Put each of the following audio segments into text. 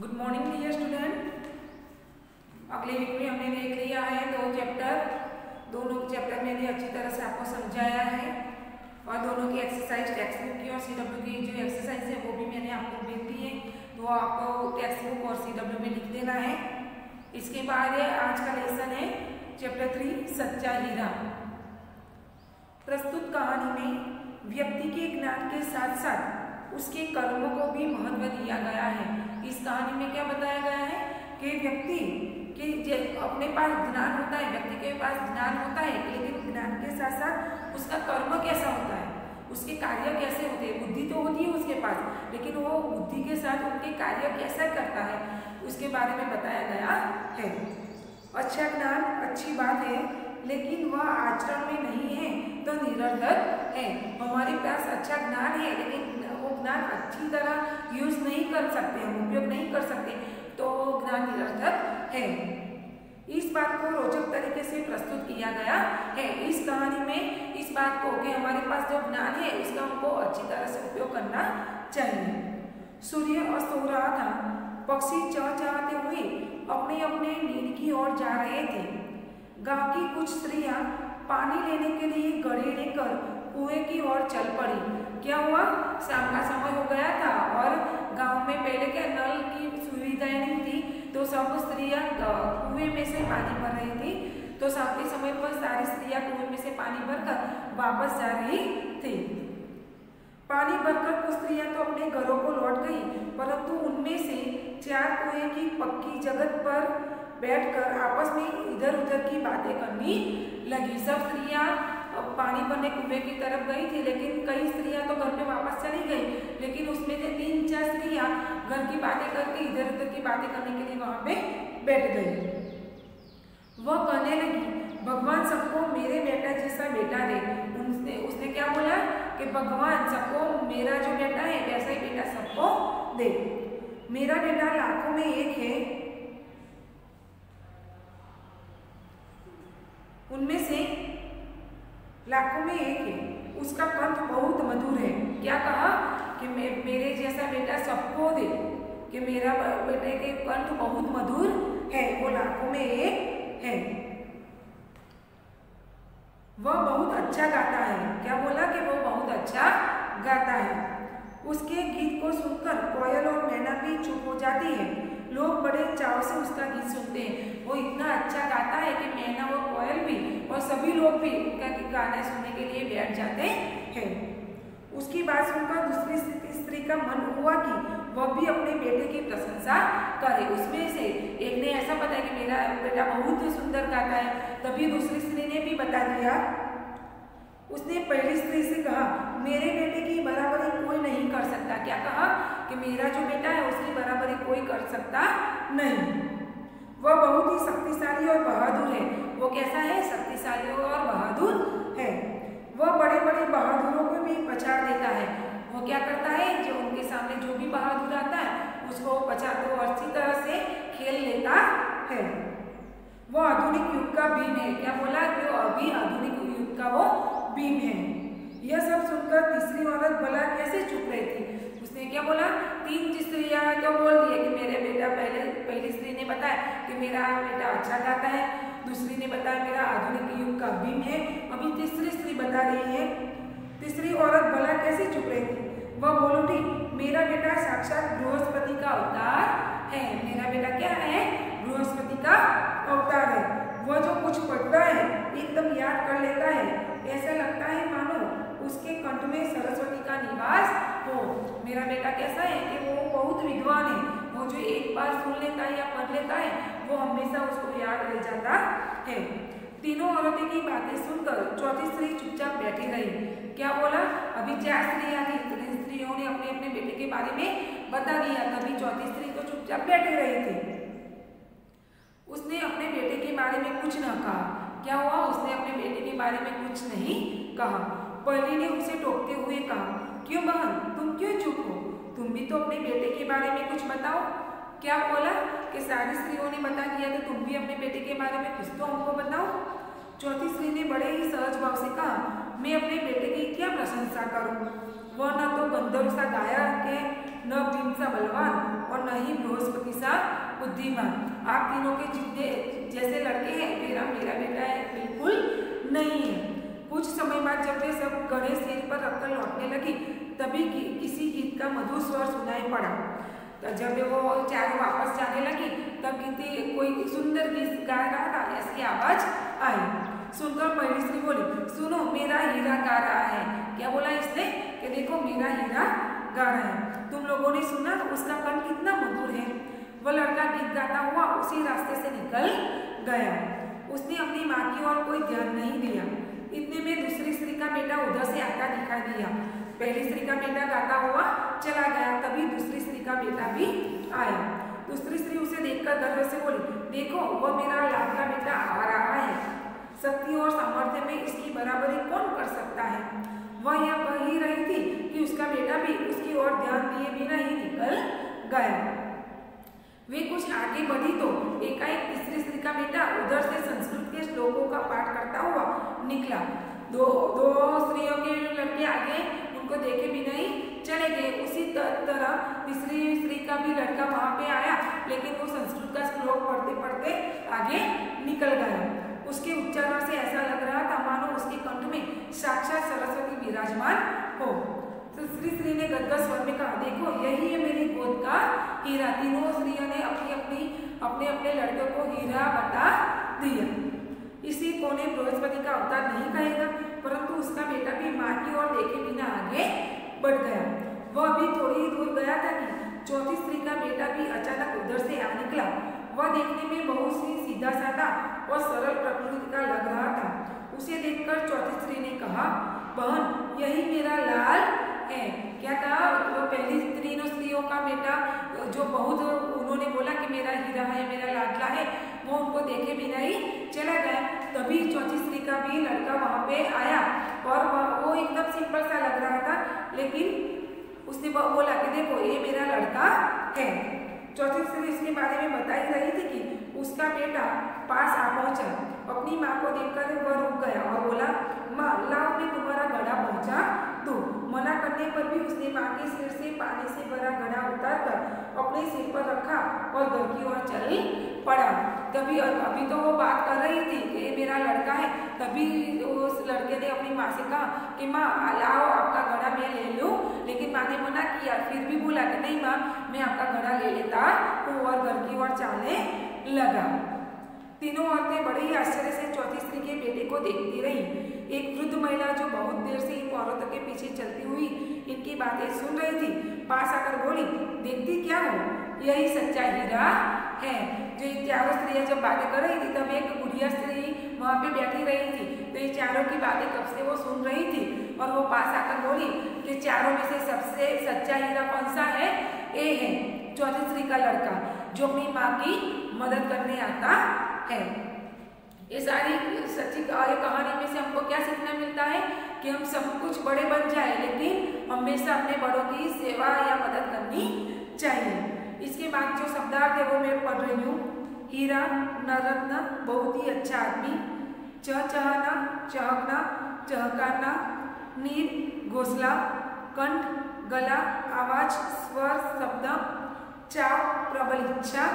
Good morning dear student. अगले week में हमने देख लिया है दोनों चैप्टर मैंने अच्छी तरह से आपको समझाया है और दोनों की एक्सरसाइज टेक्स्ट बुक की और सीडब्ल्यू की जो एक्सरसाइज है वो भी मैंने आपको भेज दी है, तो आपको टेक्स्ट बुक और सीडब्ल्यू में लिख देना है। इसके बाद आज का लेसन है चैप्टर 3 सच्चा हीरा। प्रस्तुत कहानी में व्यक्ति के ज्ञान के साथ साथ उसके कर्मों को भी महत्व दिया गया है। इस कहानी में क्या बताया गया है कि व्यक्ति के अपने पास ज्ञान होता है, व्यक्ति के पास ज्ञान होता है, लेकिन ज्ञान के साथ साथ उसका कर्म कैसा होता है, उसके कार्य कैसे होते हैं। बुद्धि तो होती है उसके पास, लेकिन वो बुद्धि के साथ उनके कार्य कैसा करता है उसके बारे में बताया गया है। अच्छा ज्ञान अच्छी बात है, लेकिन वह आचरण में नहीं है तो निरर्थक है। हमारे पास अच्छा ज्ञान है, लेकिन वो ज्ञान अच्छी तरह यूज नहीं कर सकते, हम उपयोग नहीं कर सकते, तो ज्ञान निरर्थक है। इस बात को रोचक तरीके से प्रस्तुत किया गया है इस कहानी में। इस बात को कि हमारे पास जो ज्ञान है उसका हमको अच्छी तरह से उपयोग करना चाहिए। सूर्य अस्त हो रहा था, पक्षी चहचहाते हुए अपने अपने नींद की ओर जा रहे थे। गांव की कुछ स्त्रियां पानी लेने के लिए घड़े लेकर कुएं की ओर चल पड़ी। क्या हुआ, शाम का समय हो गया था और गांव में पहले क्या नल की सुविधाएं नहीं थी, तो सब स्त्रियां कुएं में से पानी भर रही थी। तो शाम के समय पर सारी स्त्रियां कुएं में से पानी भरकर वापस जा रही थी। पानी भरकर कुछ स्त्रियां तो अपने घरों को लौट गई, परंतु उनमें से 4 कुएं की पक्की जगह पर बैठकर आपस में इधर उधर की बातें करनी लगी। सब स्त्रियां पानी भरने कुएं की तरफ गई थी, लेकिन कई स्त्रियां तो घर पे वापस चली गई, लेकिन उसमें से 3-4 स्त्रियां घर की बातें करके इधर उधर की बातें करने के लिए वहां पे बैठ गई। वह कहने लगी, भगवान सबको मेरे बेटा जैसा बेटा दे। उसने क्या बोला कि भगवान सबको मेरा जो बेटा है वैसा ही बेटा सबको दे। मेरा बेटा लाखों में एक है, उनमें से लाखों में एक है, उसका कंठ बहुत मधुर है। क्या कहा कि मेरे जैसा बेटा सबको दे, कि मेरा बेटे के कंठ बहुत मधुर है, वो लाखों में एक है। वह बहुत अच्छा गाता है। क्या बोला कि वो बहुत अच्छा गाता है। उसके गीत को सुनकर कोयल और मैना भी चुप हो जाती है। लोग बड़े चाव से उसका गीत सुनते हैं। वो इतना अच्छा गाता है कि मैना और कोयल भी और सभी लोग भी उनका गाना सुनने के लिए बैठ जाते हैं। उसकी बात सुनकर दूसरी स्त्री का मन हुआ कि वह भी अपने बेटे की प्रशंसा करे। उसमें से एक ने ऐसा बताया कि मेरा बेटा बहुत सुंदर गाता है, तभी दूसरी स्त्री ने भी बता दिया। उसने पहली स्त्री से कहा, मेरे बेटे की बराबरी कोई नहीं कर सकता। क्या कहा कि मेरा जो बेटा है उसकी बराबरी कोई कर सकता नहीं। वह बहुत ही शक्तिशाली और बहादुर है। वो कैसा है, शक्तिशाली और बहादुर है। वह बड़े बड़े बहादुरों को भी पछाड़ देता है। वो क्या करता है, जो उनके सामने जो भी बहादुर आता है उसको पछाड़ दो, अच्छी तरह से खेल लेता है। वो आधुनिक युग का भीम है। क्या बोला कि वो अभी आधुनिक युग का वो भीम है। यह सब सुनकर तीसरी औरत भला कैसे चुप रही थी। उसने क्या बोला, 3 स्त्रियां तो बोल दिया कि मेरे बेटा, पहली स्त्री ने बताया कि मेरा बेटा अच्छा गाता है, दूसरी ने बताया मेरा आधुनिक युग का भीम है, अभी तीसरी स्त्री बता रही है। तीसरी औरत भला कैसे चुप रही थी। वह बोल उठी, मेरा बेटा साक्षात बृहस्पति का अवतार है। मेरा बेटा क्या है, बृहस्पति का अवतार है। वह जो कुछ पढ़ता है एकदम याद कर लेता है, ऐसा लगता है मानो उसके कंठ में सरस्वती का निवास हो। मेरा बेटा कैसा है कि वो बहुत विद्वान है। वो जो एक बार सुन लेता है या पढ़ लेता है वो हमेशा उसको याद रह जाता है। तीनों औरतें की बातें सुनकर चौथी स्त्री चुपचाप बैठी रही। क्या बोला, अभी 4 स्त्रियां थी, 3 स्त्रियों ने अपने अपने बेटे के बारे में बता दिया, तभी चौथी स्त्री तो चुपचाप बैठी रही थी। उसने अपने बेटे के बारे में कुछ न कहा। क्या हुआ, उसने अपने बेटे के बारे में कुछ नहीं कहा। पहली ने उसे टोकते हुए कहा, क्यों बहन, तुम क्यों चुप हो, तुम भी तो अपने बेटे के बारे में कुछ बताओ। क्या बोला कि सारी स्त्रियों ने बता दिया, तो तुम भी अपने बेटे के बारे में कुछ तो हमको बताओ। चौथी स्त्री ने बड़े ही सहज भाव से कहा, मैं अपने बेटे की क्या प्रशंसा करूं? वह न तो गंधर्व सा गायक है, न भीम सा बलवान और न ही बृहस्पति सा बुद्धिमान। आप तीनों के जितने जैसे लड़के हैं मेरा बेटा है बिल्कुल नहीं है। कुछ समय बाद जब वे सब गणेश सिर पर रखकर लौटने लगी तभी किसी गीत का मधुर स्वर सुनाई पड़ा। तो जब वो चारों वापस जाने लगी तब कोई सुंदर गीत गा रहा था, ऐसी आवाज आई। सुनकर पहली स्त्री बोली, सुनो मेरा हीरा गा रहा है। क्या बोला इसने कि देखो मेरा हीरा गा रहा है। तुम लोगों ने सुना उसका कंठ कितना मधुर है। वह लड़का गीत गाता हुआ उसी रास्ते से निकल गया। उसने अपनी माँ की ओर कोई ध्यान नहीं दिया। इतने में दूसरी स्त्री का बेटा उधर से आता दिखाई दिया। पहली स्त्री का बेटा गाता हुआ चला गया, तभी दूसरी स्त्री का बेटा भी आया। दूसरी स्त्री उसे देखकर गर्व से बोली, देखो वह मेरा लाडला बेटा आ रहा है। शक्ति और सामर्थ्य में इसकी बराबरी कौन कर सकता है। वह यह कह ही रही थी कि उसका बेटा भी उसकी ओर ध्यान दिए बिना ही निकल गया। वे कुछ आगे बढ़ी तो एकाएक तीसरी स्त्री का बेटा उधर से संस्कृत के श्लोकों का पाठ करता हुआ निकला। दो स्त्रियों के लड़के आगे उनको देखे बिना ही चले गए। उसी तरह तीसरी स्त्री का भी लड़का वहां पे आया, लेकिन वो संस्कृत का श्लोक पढ़ते पढ़ते आगे निकल गया। उसके उच्चारण से ऐसा लग रहा था मानो उसके कंठ में साक्षात सरस्वती विराजमान हो। तीसरी स्त्री ने गदगद स्वर में कहा, देखो यही है मेरी गोद का हीरा। तीनों स्त्रियों ने अपने अपने लड़के को हीरा बता दिया। इसी को ने बृहस्पति का अवतार नहीं कहेगा, परंतु उसका बेटा भी माँ की ओर देखे बिना आगे बढ़ गया। वह भी थोड़ी ही दूर गया था कि चौथी स्त्री का बेटा भी अचानक उधर से आ निकला। वह देखने में बहुत ही सीधा साधा और सरल प्रकृति का लग रहा था। उसे देखकर चौथी स्त्री ने कहा, बहन यही मेरा लाल है। क्या कहा? वो पहली तीनों स्त्रियों का बेटा जो बहुत उन्होंने बोला कि मेरा हीरा है, मेरा लाडला है, वो उनको देखे बिना ही चला गया। तभी चौथी स्त्री का भी लड़का वहां पे आया और वो एकदम सिंपल सा लग रहा था, लेकिन उसने बोला कि देखो ये मेरा लड़का है। चौथी स्त्री इसके बारे में बता ही रही थी कि उसका बेटा पास आ पहुंचा। अपनी माँ को देखकर वह रुक गया और बोला, माँ लाओ मैं तुम्हारा घड़ा पहुंचा दूं। मना करने पर भी उसने माँ के सिर से पानी से भरा घड़ा उतारकर अपने सिर पर रखा और घर की ओर चल पड़ा। तभी अभी तो वो बात कर रही थी कि ये मेरा लड़का है, तभी उस लड़के ने अपनी माँ से कहा कि माँ लाओ आपका घड़ा मैं ले लूँ, लेकिन माँ ने मना किया। फिर भी बोला कि नहीं माँ मैं आपका घड़ा ले लेता हूँ और घर की ओर चलने लगा। तीनों औरतें बड़े ही आश्चर्य से चौथी स्त्री के बेटे को देखती रही। एक वृद्ध महिला जो बहुत देर से इन औरतों के पीछे चलती हुई इनकी बातें सुन रही थी, पास आकर बोली, देखती क्या हो, यही सच्चा हीरा है। जो ये चारों स्त्रियां जब बातें कर रही थी तब एक बुढ़िया स्त्री वहां पे बैठी रही थी, तो ये चारों की बातें कब से वो सुन रही थी और वो पास आकर बोली कि चारों में से सबसे सच्चा हीरा कौन सा है? ये है चौथी स्त्री का लड़का जो अपनी माँ की मदद करने आता है। ये सारी सच्ची कहानी में से हमको क्या सीखना मिलता है कि हम सब कुछ बड़े बन जाए, लेकिन हमेशा अपने बड़ों की सेवा या मदद करनी चाहिए। इसके बाद जो शब्दार्थ है वो मैं पढ़ रही हूँ। हीरा, नररत्न, बहुत ही अच्छा आदमी, चहचहाना, चहकना, चहकाना, नीर, घोंसला, कंठ, गला, आवाज, स्वर, शब्द, चाव, प्रबल इच्छा,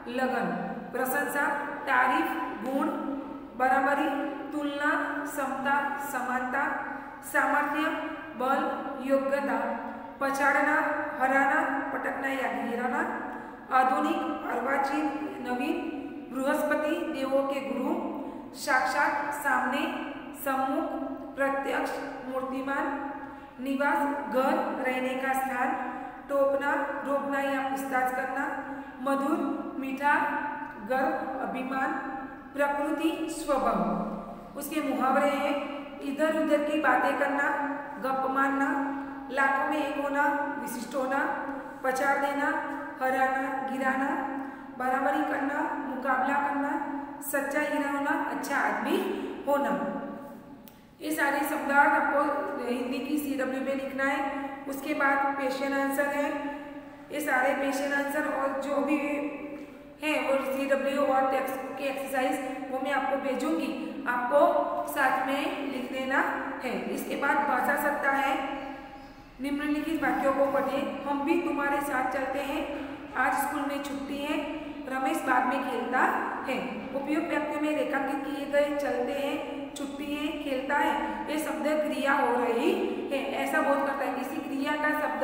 लगन, प्रशंसा, तारीफ, गुण, बराबरी, तुलना, समता, समानता, सामर्थ्य, बल, योग्यता, पछाड़ना, हराना, पटकना या गिराना, आधुनिक, अर्वाचीन, नवीन, बृहस्पति, देवों के गुरु, साक्षात, सामने, सम्मुख, प्रत्यक्ष, मूर्तिमान, निवास, घर, रहने का स्थान, टोकना, रोकना या पूछताछ करना, मधुर, मीठा, गर्व, अभिमान, प्रकृति, स्वभाव। उसके मुहावरे हैं, इधर उधर की बातें करना, गप मारना, लाखों में एक होना, विशिष्ट होना, पछाड़ देना, हराना, गिराना, बराबरी करना, मुकाबला करना, सच्चा हीरा होना, अच्छा आदमी होना। ये सारे शब्दार्थ आपको हिंदी की CW में लिखना है। उसके बाद क्वेश्चन आंसर है। ये सारे क्वेश्चन आंसर और जो भी है वो CW और टेक्स्ट बुक की एक्सरसाइज वो मैं आपको भेजूंगी। आपको साथ में लिख देना है। इसके बाद भाषा सत्ता है। निम्नलिखित वाक्यों को पढ़ें। हम भी तुम्हारे साथ चलते हैं, आज स्कूल में छुट्टी है, रमेश बाग में खेलता है। उपयुक्त वाक्य में रेखांकित किए गए चलते हैं, छुट्टी है, खेलता है, ये शब्द क्रिया हो रही है, ऐसा बोध करता है। किसी क्रिया का शब्द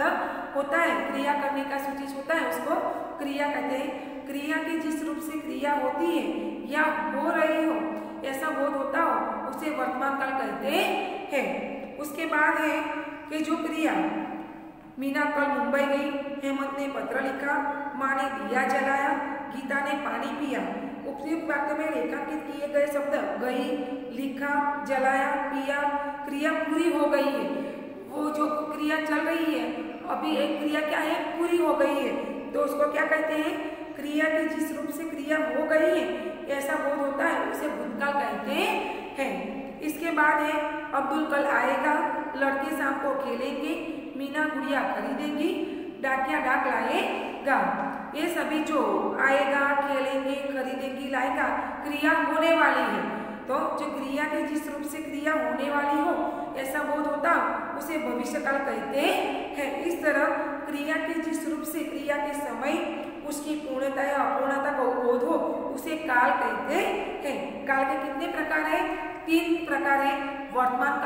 होता है, क्रिया करने का सूचित होता है, उसको क्रिया कहते हैं। क्रिया के जिस रूप से क्रिया होती है या हो रही हो ऐसा बोध होता हो उसे वर्तमान काल कहते हैं। उसके बाद है कि जो क्रिया, मीना कल मुंबई गई, हेमंत ने पत्र लिखा, माँ ने दिया जलाया, गीता ने पानी पिया। उपयुक्त वाक्य में रेखांकित किए गए शब्द गई, लिखा, जलाया, पिया, क्रिया पूरी हो गई है। वो जो क्रिया चल रही है अभी, एक क्रिया क्या है, पूरी हो गई है, तो उसको क्या कहते हैं, क्रिया के जिस रूप से क्रिया हो गई है ऐसा बोध होता है, उसे भूतकाल कहते हैं। इसके बाद है अब्दुल कल आएगा, लड़के शाम को खेलेंगे, मीना गुड़िया खरीदेंगी, डाकिया डाक लाएगा। ये सभी जो आएगा, खेलेंगे, खरीदेंगी, लाएगा क्रिया होने वाली है। तो जो क्रिया के जिस रूप से क्रिया होने वाली हो ऐसा बोध होता उसे भविष्यकाल कहते हैं। इस तरह क्रिया के जिस रूप से क्रिया के समय उसकी पूर्णता या अपूर्णता को बोध हो उसे काल कहते हैं। काल के कितने प्रकार है, 3 प्रकार है। वर्तमान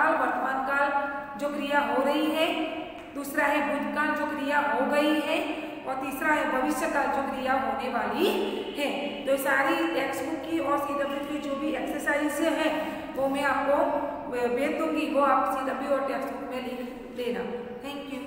काल जो क्रिया हो रही है, दूसरा है भूतकाल जो क्रिया हो गई है, और तीसरा है भविष्यकाल जो क्रिया होने वाली है। तो सारी टेक्स्ट बुक की और CW की जो भी एक्सरसाइज है वो मैं आपको भेज दूंगी, वो आप CW और टेक्स्ट बुक में लिख देना। Thank you.